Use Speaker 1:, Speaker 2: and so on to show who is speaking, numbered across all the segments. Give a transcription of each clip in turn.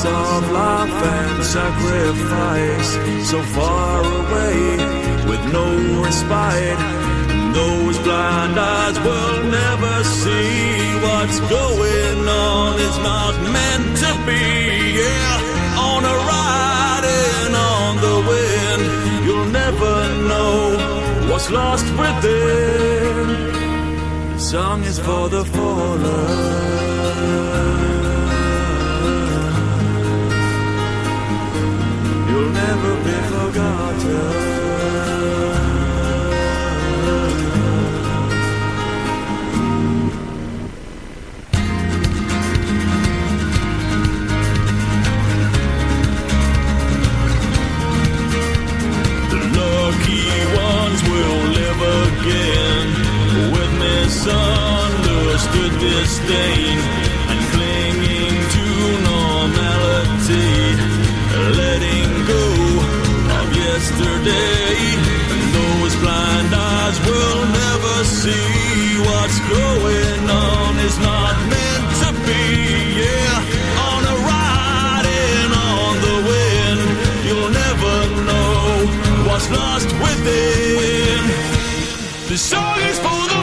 Speaker 1: promise of life and sacrifice, so far away with no respite. Those blind eyes will never see what's going on. It's not meant to be. Yeah, on a ride and on the wind, you'll never know what's lost within. The song is for the fallen. You'll never be forgotten. Misunderstood disdain and clinging to normality, letting go of yesterday. And those blind eyes will never see what's going on. Is not meant to be. Yeah, on a ride and on the wind, you'll never know what's lost within. The song is for the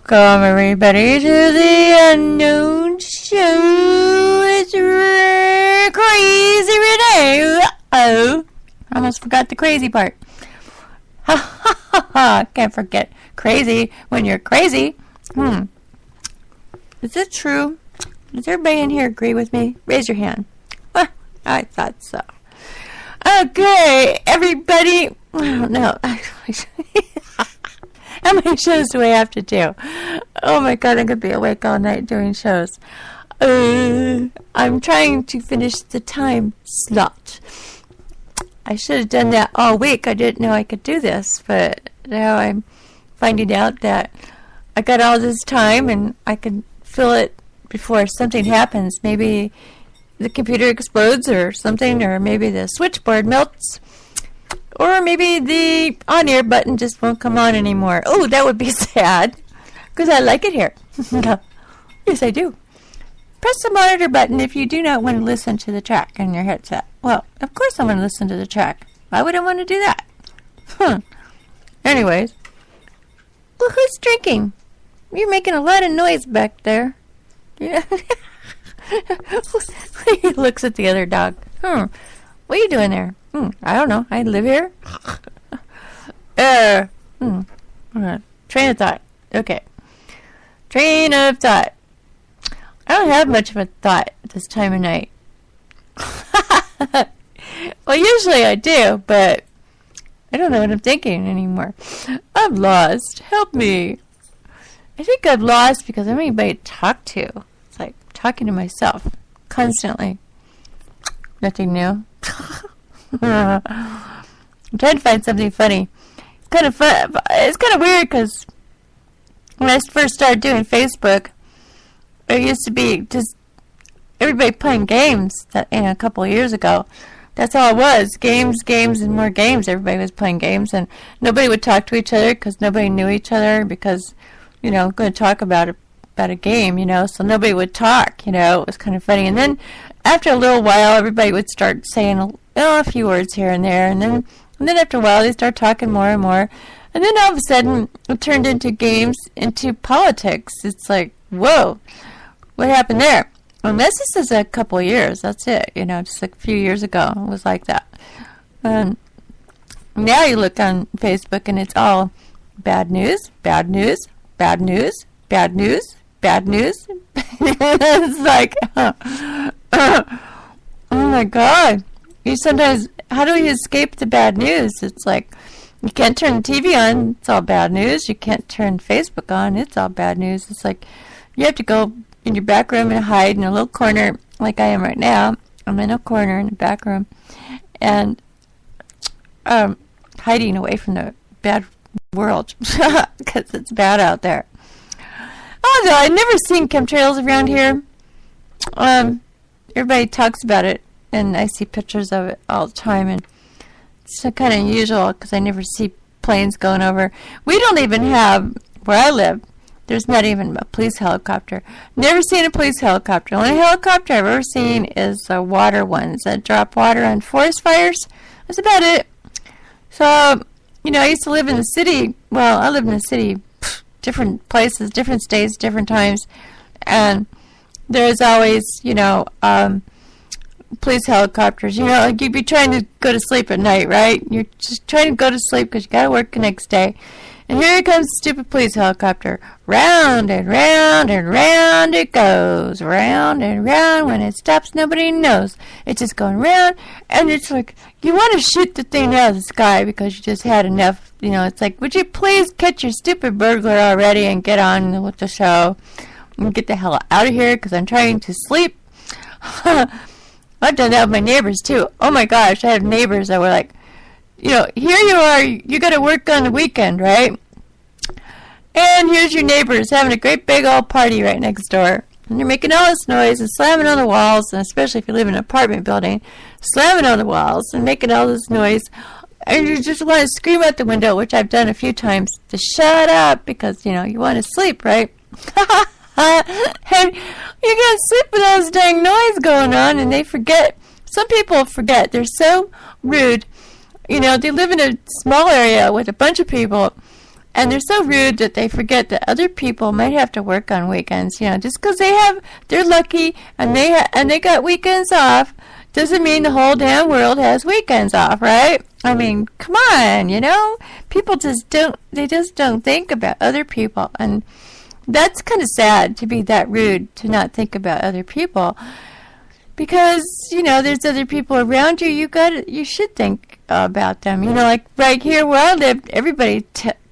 Speaker 2: welcome everybody to the UnKnown show. It's Kra-Z Wren-A. Oh, I almost forgot the crazy part. Ha ha ha ha! Can't forget crazy when you're crazy. Is it true? Does everybody in here agree with me? Raise your hand. I thought so. Okay, everybody. Oh, no. How many shows do I have to do? Oh my god, I'm going to be awake all night doing shows. I'm trying to finish the time slot. I should have done that all week. I didn't know I could do this, but now I'm finding out that I got all this time and I can fill it before something happens. Maybe the computer explodes or something, or maybe the switchboard melts. Or maybe the on-air button just won't come on anymore. Oh, that would be sad, because I like it here. Yes, I do. Press the monitor button if you do not want to listen to the track on your headset. Well, of course I want to listen to the track. Why would I want to do that? Anyways. Well, who's drinking? You're making a lot of noise back there. Yeah. He looks at the other dog. What are you doing there? I don't know. I live here. Train of thought. Okay. Train of thought. I don't have much of a thought at this time of night. Well, usually I do, but I don't know what I'm thinking anymore. I'm lost. Help me. I think I'm lost because I don't have anybody to talk to. It's like talking to myself constantly. Nothing new. I'm trying to find something funny. It's kind of fun. It's kind of weird because when I first started doing Facebook, it used to be just everybody playing games. That a couple of years ago, that's all it was. Games, and more games. Everybody was playing games, and nobody would talk to each other because nobody knew each other because, going to talk about a game, so nobody would talk, it was kind of funny. And then after a little while, everybody would start saying a few words here and there, and then after a while, they start talking more and more, and then all of a sudden, it turned into games, into politics. It's like, whoa, what happened there? Unless this is a couple of years, that's it, just like a few years ago, it was like that. Now you look on Facebook, and it's all bad news, bad news, bad news, bad news, bad news. It's like, oh my God. How do you escape the bad news? It's like, you can't turn the TV on, it's all bad news. You can't turn Facebook on, it's all bad news. It's like, you have to go in your back room and hide in a little corner like I am right now. I'm in a corner in the back room and hiding away from the bad world because it's bad out there. Although I've never seen chemtrails around here. Everybody talks about it, and I see pictures of it all the time, and it's kind of unusual because I never see planes going over. We don't even have, where I live, there's not even a police helicopter. Never seen a police helicopter. The only helicopter I've ever seen is the water ones that drop water on forest fires. That's about it. So, I used to live in the city. Well, I live in the city, different places, different states, different times. And there's always, police helicopters. Like you'd be trying to go to sleep at night, right? You're just trying to go to sleep because you got to work the next day. And here comes the stupid police helicopter. Round and round and round it goes. Round and round. When it stops, nobody knows. It's just going round. And it's like, you want to shoot the thing out of the sky because you just had enough. It's like, would you please catch your stupid burglar already and get on with the show? And get the hell out of here because I'm trying to sleep. I've done that with my neighbors, too. Oh, my gosh. I have neighbors that were like, here you are, you got to work on the weekend, right? And here's your neighbors having a great big old party right next door. And they're making all this noise and slamming on the walls, and especially if you live in an apartment building, slamming on the walls and making all this noise. And you just want to scream out the window, which I've done a few times, to shut up because, you want to sleep, right? And you can't sleep with all this dang noise going on, and they forget. Some people forget. They're so rude. They live in a small area with a bunch of people, and they're so rude that they forget that other people might have to work on weekends. Just because they're lucky and they got weekends off, doesn't mean the whole damn world has weekends off, right? I mean, come on, people just don't think about other people, and that's kind of sad to be that rude to not think about other people. Because, there's other people around you, you should think about them. Like right here where I live, everybody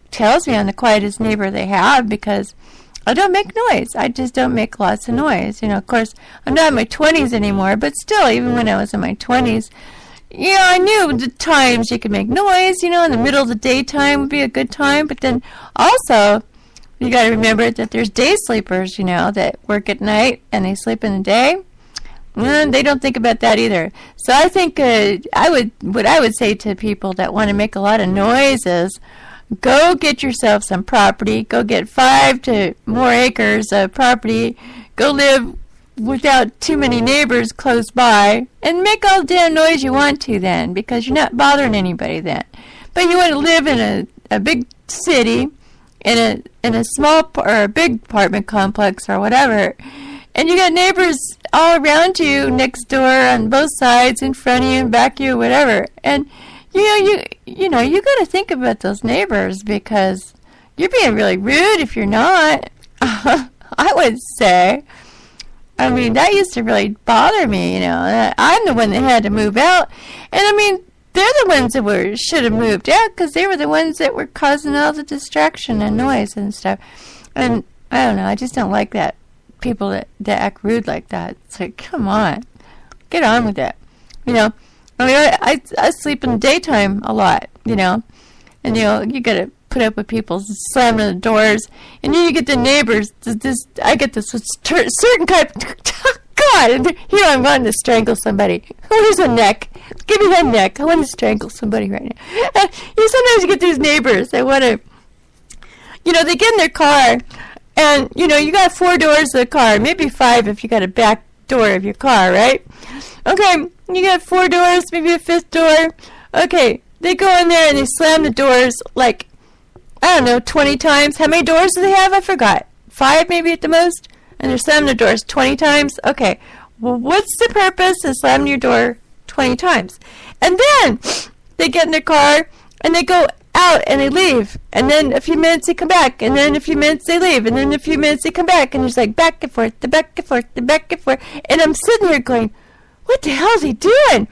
Speaker 2: tells me I'm the quietest neighbor they have because I don't make noise. I just don't make lots of noise. Of course, I'm not in my 20s anymore, but still, even when I was in my 20s, I knew the times you could make noise, in the middle of the daytime would be a good time. But then also, you got to remember that there's day sleepers, that work at night and they sleep in the day. And they don't think about that either. So I think what I would say to people that want to make a lot of noise is go get yourself some property. Go get 5 to more acres of property. Go live without too many neighbors close by and make all the damn noise you want to then because you're not bothering anybody then. But you want to live in a big city, in a small or a big apartment complex or whatever, and you got neighbors all around you, next door, on both sides, in front of you, and back of you, whatever. And you know, you got to think about those neighbors, because you're being really rude if you're not. I would say. I mean, that used to really bother me, you know. I'm the one that had to move out. And, I mean, they're the ones that should have moved out, because they were the ones that were causing all the distraction and noise and stuff. And, I don't know, I just don't like that. People that act rude like that. It's like, come on. Get on with it. You know, I mean, I sleep in the daytime a lot, you know. And, you know, you got to put up with people slamming the doors, and then you get the neighbors. I get this certain type. God, and here I'm wanting to strangle somebody. Where's a neck? Give me that neck. I want to strangle somebody right now. Sometimes you get these neighbors. They want to, you know, they get in their car, and you know, you got 4 doors to the car, maybe 5 if you got a back door of your car, right? Okay, you got 4 doors, maybe a 5th door. Okay, they go in there and they slam the doors like, I don't know, 20 times. How many doors do they have? I forgot. 5 maybe at the most? And they're slamming the doors 20 times? Okay. Well, what's the purpose of slamming your door 20 times? And then they get in their car and they go out and they leave. And then a few minutes they come back. And then a few minutes they leave. And then a few minutes they come back. And it's like back and forth, the back and forth, the back and forth. And I'm sitting here going, what the hell is he doing?